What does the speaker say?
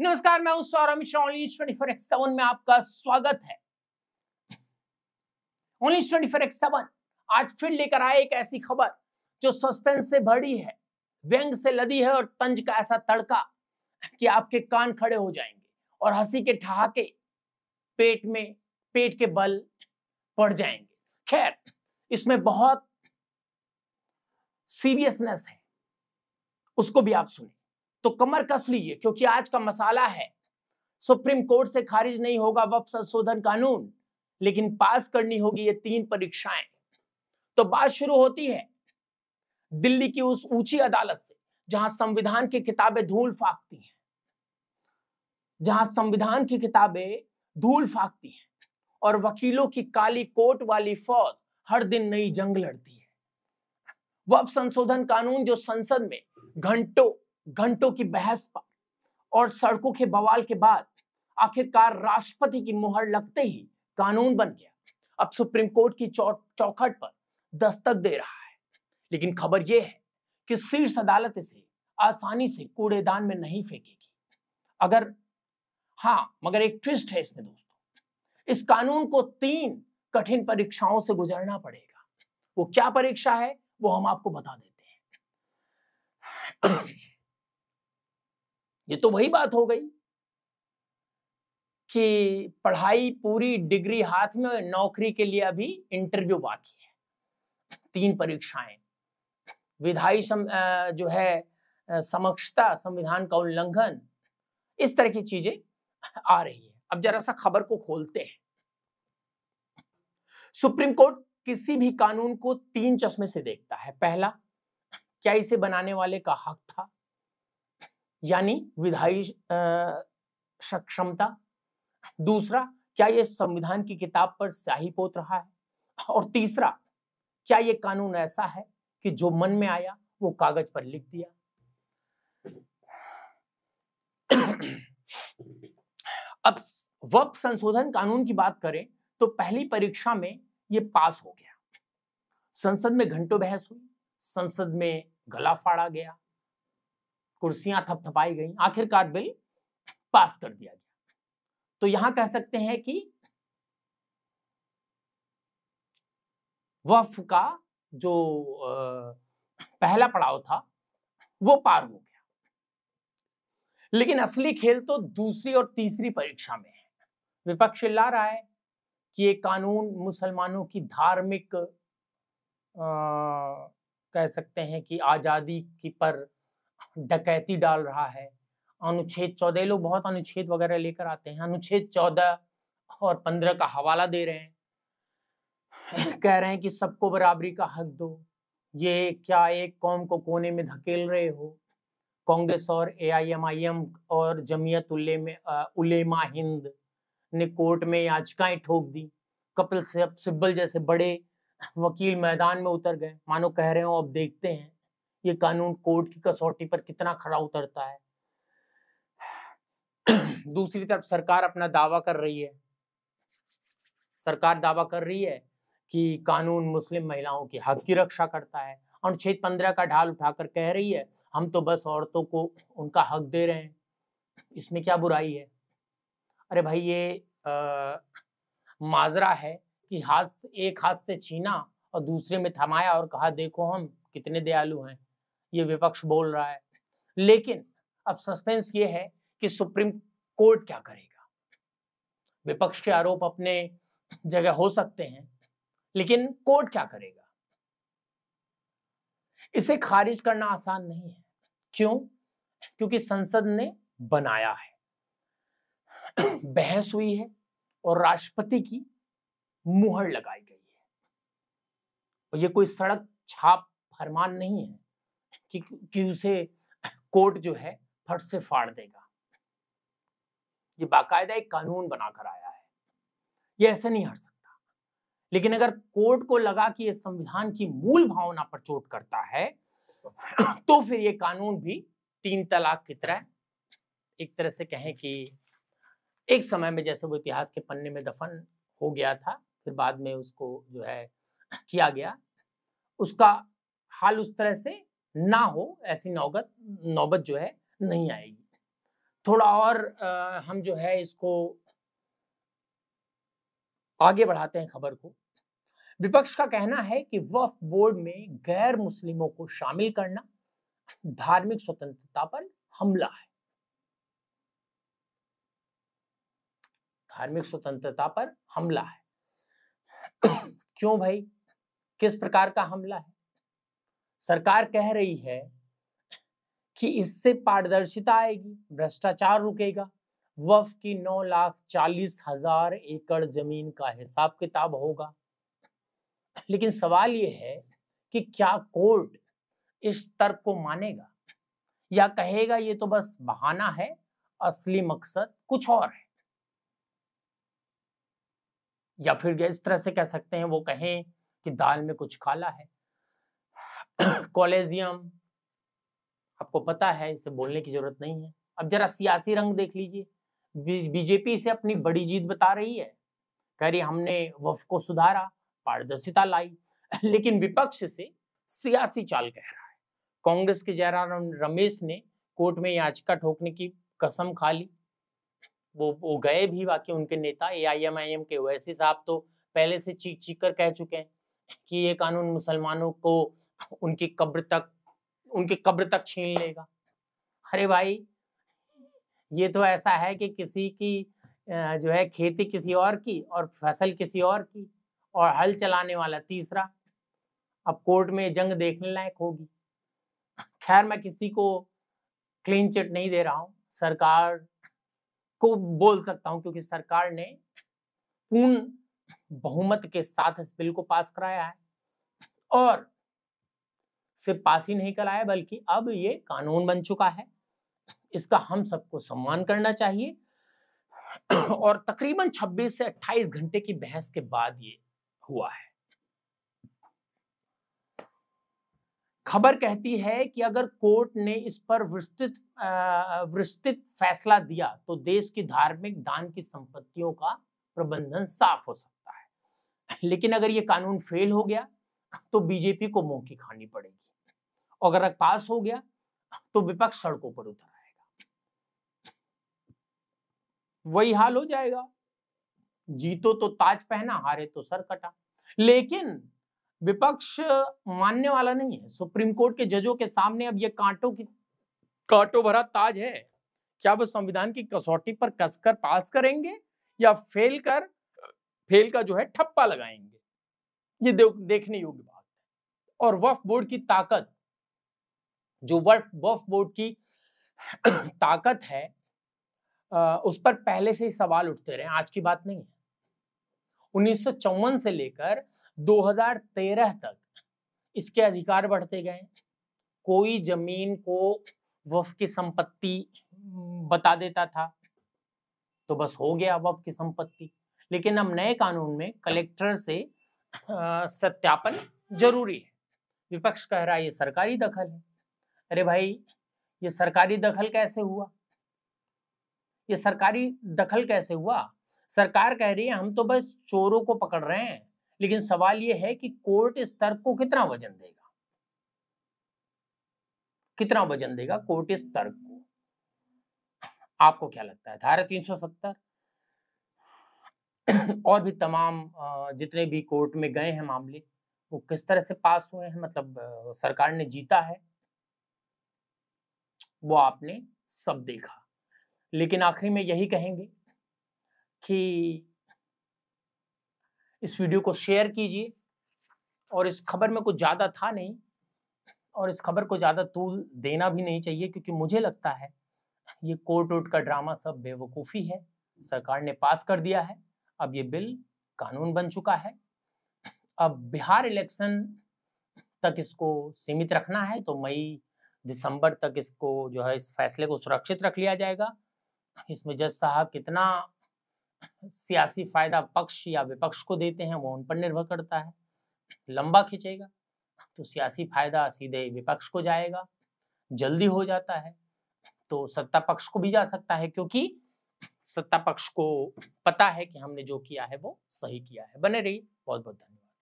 नमस्कार, मैं हूं सौरभ मिश्रा। ओनली 24x7 में आपका स्वागत है। ओनली 24x7 आज फिर लेकर आए एक ऐसी खबर जो सस्पेंस से भरी है, व्यंग से लदी है और तंज का ऐसा तड़का कि आपके कान खड़े हो जाएंगे और हंसी के ठहाके पेट के बल पड़ जाएंगे। खैर, इसमें बहुत सीरियसनेस है, उसको भी आप सुने तो कमर कस लीजिए, क्योंकि आज का मसाला है सुप्रीम कोर्ट से खारिज नहीं होगा वक्फ संशोधन कानून, लेकिन पास करनी होगी ये 3 परीक्षाएं। तो बात शुरू होती है दिल्ली की उस ऊंची अदालत से जहां संविधान की किताबें धूल फाकती हैं, और वकीलों की काली कोट वाली फौज हर दिन नई जंग लड़ती है। वक्फ संशोधन कानून जो संसद में घंटों की बहस पर और सड़कों के बवाल के बाद आखिरकार राष्ट्रपति की मुहर लगते ही कानून बन गया, अब सुप्रीम कोर्ट की चौखट पर दस्तक दे रहा है। लेकिन खबर यह है कि शीर्ष अदालत इसे आसानी से कूड़ेदान में नहीं फेंकेगी। मगर एक ट्विस्ट है इसमें दोस्तों, इस कानून को 3 कठिन परीक्षाओं से गुजरना पड़ेगा। वो क्या परीक्षा है वो हम आपको बता देते हैं। ये तो वही बात हो गई कि पढ़ाई पूरी, डिग्री हाथ में, नौकरी के लिए अभी इंटरव्यू बाकी है। 3 परीक्षाएं, विधायी जो है समक्षता, संविधान का उल्लंघन, इस तरह की चीजें आ रही है। अब जरा सा खबर को खोलते हैं। सुप्रीम कोर्ट किसी भी कानून को 3 चश्मे से देखता है। पहला, क्या इसे बनाने वाले का हक था, यानी विधायी सक्षमता। दूसरा, क्या यह संविधान की किताब पर स्याही पोत रहा है, और तीसरा, क्या यह कानून ऐसा है कि जो मन में आया वो कागज पर लिख दिया। अब वक्फ संशोधन कानून की बात करें तो पहली परीक्षा में ये पास हो गया। संसद में घंटों बहस हुई, संसद में गला फाड़ा गया, कुर्सियां थपथपाई गई, आखिरकार बिल पास कर दिया गया। तो यहां कह सकते हैं कि वक्फ का जो पहला पड़ाव था वो पार हो गया। लेकिन असली खेल तो दूसरी और तीसरी परीक्षा में है। विपक्ष चिल्ला रहा है कि ये कानून मुसलमानों की धार्मिक कह सकते हैं कि आजादी की पर डकैती डाल रहा है। अनुच्छेद 14, लोग बहुत अनुच्छेद वगैरह लेकर आते हैं, अनुच्छेद 14 और 15 का हवाला दे रहे हैं, कह रहे हैं कि सबको बराबरी का हक दो। ये क्या एक कौम को कोने में धकेल रहे हो। कांग्रेस और AIMIM और जमीयत उलेमा हिंद ने कोर्ट में याचिकाएं ठोक दी। कपिल सिब्बल जैसे बड़े वकील मैदान में उतर गए, मानो कह रहे हो अब देखते हैं ये कानून कोर्ट की कसौटी पर कितना खरा उतरता है। दूसरी तरफ सरकार अपना दावा कर रही है, कि कानून मुस्लिम महिलाओं के हक की रक्षा करता है। अनुच्छेद 15 का ढाल उठाकर कह रही है हम तो बस औरतों को उनका हक दे रहे हैं, इसमें क्या बुराई है। अरे भाई, ये माजरा है कि एक हाथ से छीना और दूसरे में थमाया और कहा देखो हम कितने दयालु हैं, ये विपक्ष बोल रहा है। लेकिन अब सस्पेंस ये है कि सुप्रीम कोर्ट क्या करेगा। विपक्ष के आरोप अपने जगह हो सकते हैं, लेकिन कोर्ट क्या करेगा। इसे खारिज करना आसान नहीं है। क्यों? क्योंकि संसद ने बनाया है, बहस हुई है और राष्ट्रपति की मुहर लगाई गई है। और ये कोई सड़क छाप फरमान नहीं है कि उसे कोर्ट जो है फट से फाड़ देगा। ये बाकायदा एक कानून बनाकर आया है, ये ऐसे नहीं हट सकता। लेकिन अगर कोर्ट को लगा कि ये संविधान की मूल भावना पर चोट करता है तो फिर ये कानून भी 3 तलाक की तरह, एक तरह से कहें कि एक समय में जैसे वो इतिहास के पन्ने में दफन हो गया था, फिर बाद में उसको जो है किया गया, उसका हाल उस तरह से ना हो, ऐसी नौबत जो है नहीं आएगी। थोड़ा और हम जो है इसको आगे बढ़ाते हैं खबर को। विपक्ष का कहना है कि वक्फ बोर्ड में गैर मुस्लिमों को शामिल करना धार्मिक स्वतंत्रता पर हमला है। धार्मिक स्वतंत्रता पर हमला है। क्यों भाई, किस प्रकार का हमला है? सरकार कह रही है कि इससे पारदर्शिता आएगी, भ्रष्टाचार रुकेगा, वक्फ की 9,40,000 एकड़ जमीन का हिसाब किताब होगा। लेकिन सवाल यह है कि क्या कोर्ट इस तर्क को मानेगा या कहेगा ये तो बस बहाना है, असली मकसद कुछ और है। या फिर इस तरह से कह सकते हैं, वो कहें कि दाल में कुछ काला है। कॉलेजियम, आपको पता है, इसे बोलने की जरूरत नहीं है। अब जरा सियासी रंग देख लीजिए। बीजेपी इसे अपनी बड़ी जीत बता रही है, कह रही हमने वक्फ को सुधारा, पारदर्शिता लाई। लेकिन विपक्ष इसे सियासी चाल कह रहा है। कांग्रेस के जयराम रमेश ने कोर्ट में याचिका ठोकने की कसम खा ली। वो गए भी, बाकी उनके नेता AIMIM के ओवैसी साहब तो पहले से चीख चीख कर कह चुके हैं कि ये कानून मुसलमानों को उनकी कब्र तक छीन लेगा। अरे भाई, ये तो ऐसा है कि किसी की जो है खेती किसी और की और फसल किसी और की, और हल चलाने वाला तीसरा। अब कोर्ट में जंग देखने लायक होगी। खैर, मैं किसी को क्लीन चिट नहीं दे रहा हूं, सरकार को बोल सकता हूं, क्योंकि सरकार ने पूर्ण बहुमत के साथ इस बिल को पास कराया है, और सिर्फ पास ही नहीं कराया बल्कि अब ये कानून बन चुका है। इसका हम सबको सम्मान करना चाहिए। और तकरीबन 26 से 28 घंटे की बहस के बाद ये हुआ है। खबर कहती है कि अगर कोर्ट ने इस पर विस्तृत फैसला दिया तो देश की धार्मिक दान की संपत्तियों का प्रबंधन साफ हो सकता है। लेकिन अगर ये कानून फेल हो गया तो बीजेपी को मुंह की खानी पड़ेगी, और अगर पास हो गया तो विपक्ष सड़कों पर उतर आएगा। वही हाल हो जाएगा, जीतो तो ताज पहना, हारे तो सर कटा। लेकिन विपक्ष मानने वाला नहीं है। सुप्रीम कोर्ट के जजों के सामने अब ये कांटों भरा ताज है। क्या वो संविधान की कसौटी पर कसकर पास करेंगे या फेल का जो है ठप्पा लगाएंगे? ये देखने योग्य बात है। और वक्फ बोर्ड की ताकत, जो वक्फ बोर्ड की ताकत है, उस पर पहले से ही सवाल उठते रहे, आज की बात नहीं है। 1954 से लेकर 2013 तक इसके अधिकार बढ़ते गए। कोई जमीन को वक्फ की संपत्ति बता देता था तो बस हो गया वक्फ की संपत्ति। लेकिन अब नए कानून में कलेक्टर से सत्यापन जरूरी है। विपक्ष कह रहा है ये सरकारी दखल है। अरे भाई, ये सरकारी दखल कैसे हुआ? ये सरकारी दखल कैसे हुआ? सरकार कह रही है हम तो बस चोरों को पकड़ रहे हैं, लेकिन सवाल ये है कि कोर्ट इस तर्क को कितना वजन देगा? कितना वजन देगा कोर्ट इस तर्क को? आपको क्या लगता है? धारा 370 और भी तमाम जितने भी कोर्ट में गए हैं मामले, वो किस तरह से पास हुए हैं, मतलब सरकार ने जीता है, वो आपने सब देखा। लेकिन आखिरी में यही कहेंगे कि इस वीडियो को शेयर कीजिए, और इस खबर में कुछ ज्यादा था नहीं, और इस खबर को ज्यादा तूल देना भी नहीं चाहिए, क्योंकि मुझे लगता है ये कोर्ट का ड्रामा सब बेवकूफी है। सरकार ने पास कर दिया है, अब ये बिल कानून बन चुका है। अब बिहार इलेक्शन तक इसको सीमित रखना है, तो मई दिसंबर तक इसको जो है, इस फैसले को सुरक्षित रख लिया जाएगा। इसमें जज साहब कितना सियासी फायदा पक्ष या विपक्ष को देते हैं वो उन पर निर्भर करता है। लंबा खींचेगा तो सियासी फायदा सीधे विपक्ष को जाएगा, जल्दी हो जाता है तो सत्ता पक्ष को भी जा सकता है, क्योंकि सत्ता पक्ष को पता है कि हमने जो किया है वो सही किया है। बने रहिए, बहुत बहुत धन्यवाद।